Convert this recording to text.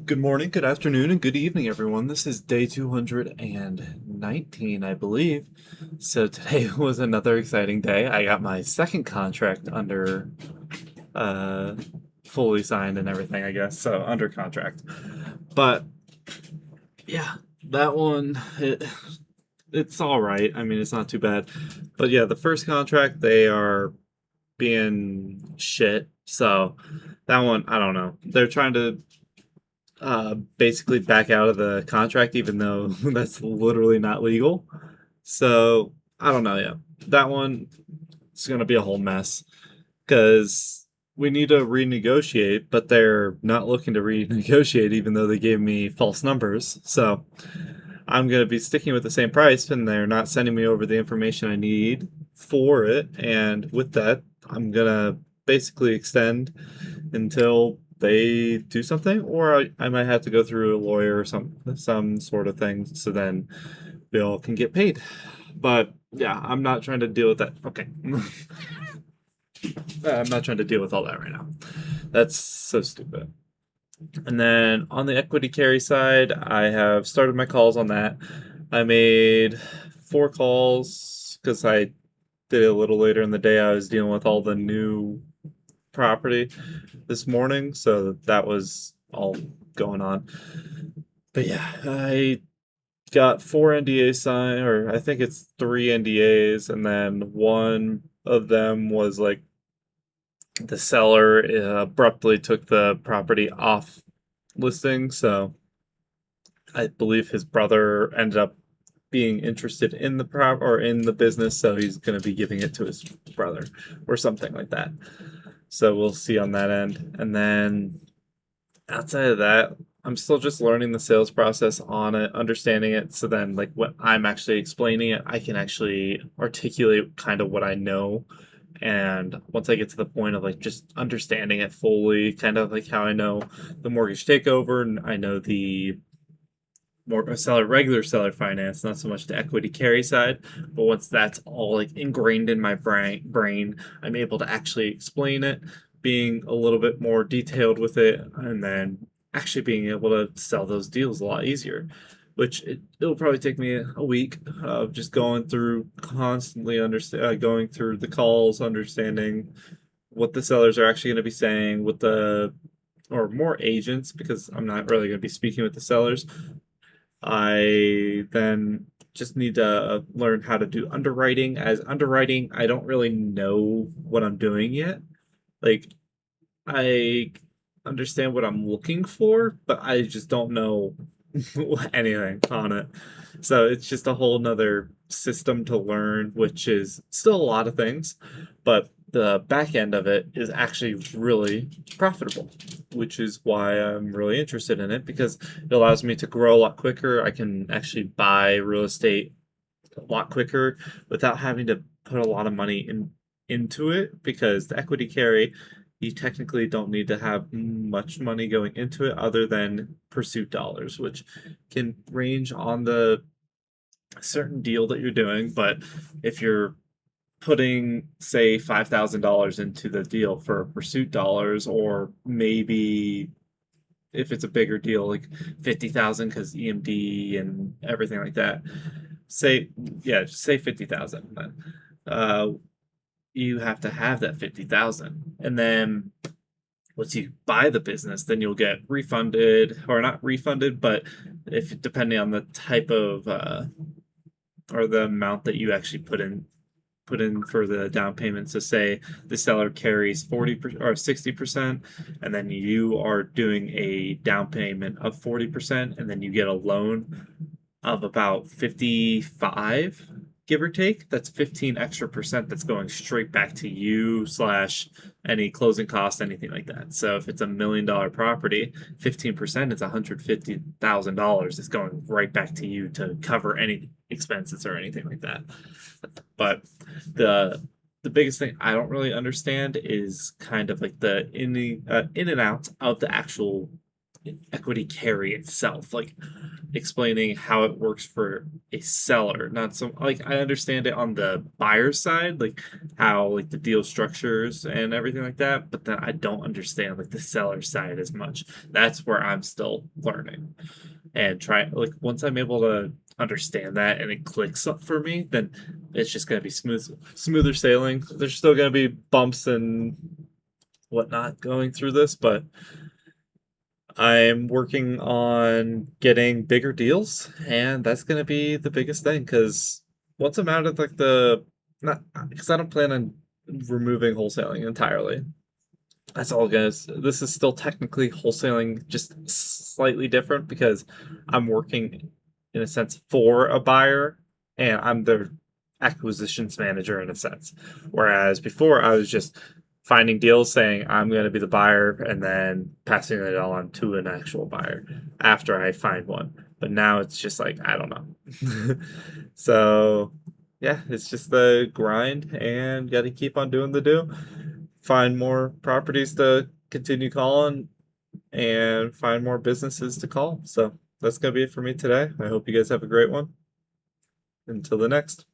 Good morning, good afternoon, and good evening, everyone. This is day 219, I believe. So today was another exciting day. I got my second contract under uh fully signed and everything, I guess. So under contract. But yeah, that one it's all right. I mean, it's not too bad. But yeah, the first contract they are being shit. So that one, I don't know. They're trying to basically back out of the contract, even though that's literally not legal. So I don't know. Yeah, that one is going to be a whole mess because we need to renegotiate, but they're not looking to renegotiate, even though they gave me false numbers. So I'm going to be sticking with the same price, and they're not sending me over the information I need for it. And with that, I'm going to basically extend until they do something, or I might have to go through a lawyer or some sort of thing, so then we all can get paid. But yeah, I'm not trying to deal with that. Okay, I'm not trying to deal with all that right now. That's so stupid. And then on the equity carry side, I have started my calls on that. I made 4 calls because I did it a little later in the day. I was dealing with all the new property this morning, so that was all going on. But yeah, I got 4 NDAs signed, or I think it's 3 NDAs, and then one of them was like the seller abruptly took the property off listing, so I believe his brother ended up being interested in the or in the business, so he's going to be giving it to his brother or something like that. So we'll see on that end. And then outside of that, I'm still just learning the sales process on it, understanding it. So then, like, when I'm actually explaining it, I can actually articulate kind of what I know. And once I get to the point of like just understanding it fully, kind of like how I know the mortgage takeover and I know the more regular seller finance, not so much the equity carry side. But once that's all like ingrained in my brain, I'm able to actually explain it, being a little bit more detailed with it, and then actually being able to sell those deals a lot easier. Which it'll probably take me a week of just going through constantly going through the calls, understanding what the sellers are actually going to be saying with the or more agents because I'm not really going to be speaking with the sellers. I then just need to learn how to do underwriting. As underwriting, I don't really know what I'm doing yet. Like, I understand what I'm looking for, but I just don't know anything on it. So it's just a whole nother system to learn, which is still a lot of things, but the back end of it is actually really profitable, which is why I'm really interested in it because it allows me to grow a lot quicker. I can actually buy real estate a lot quicker without having to put a lot of money into it because the equity carry you technically don't need to have much money going into it other than pursuit dollars, which can range on the certain deal that you're doing. But if you're putting, say, $5,000 into the deal for pursuit dollars, or maybe if it's a bigger deal, like 50,000 because EMD and everything like that. Say, yeah, just say 50,000. Then, you have to have that 50,000, and then once you buy the business, then you'll get refunded or not refunded, but if depending on the type of or the amount that you actually put in for the down payment. So say the seller carries 40% or 60%, and then you are doing a down payment of 40%, and then you get a loan of about 55, give or take. That's 15 extra percent that's going straight back to you slash any closing cost, anything like that. So if it's $1 million property, 15% is $150,000. It's going right back to you to cover any expenses or anything like that. But the biggest thing I don't really understand is kind of like the in and out of the actual equity carry itself, like explaining how it works for a seller. Not so like I understand it on the buyer side, like how like the deal structures and everything like that, but then I don't understand like the seller side as much. That's where I'm still learning and try like once I'm able to understand that and it clicks up for me, then it's just gonna be smoother sailing. There's still gonna be bumps and whatnot going through this, but I'm working on getting bigger deals, and that's gonna be the biggest thing. Because once I'm out of like the not because I don't plan on removing wholesaling entirely. That's all gonna. This is still technically wholesaling, just slightly different because I'm working in a sense for a buyer, and I'm the acquisitions manager in a sense. Whereas before, I was just finding deals, saying I'm going to be the buyer, and then passing it on to an actual buyer after I find one. But now it's just like I don't know. So yeah, it's just the grind, and got to keep on doing the do. Find more properties to continue calling and find more businesses to call. So that's going to be it for me today. I hope you guys have a great one. Until the next.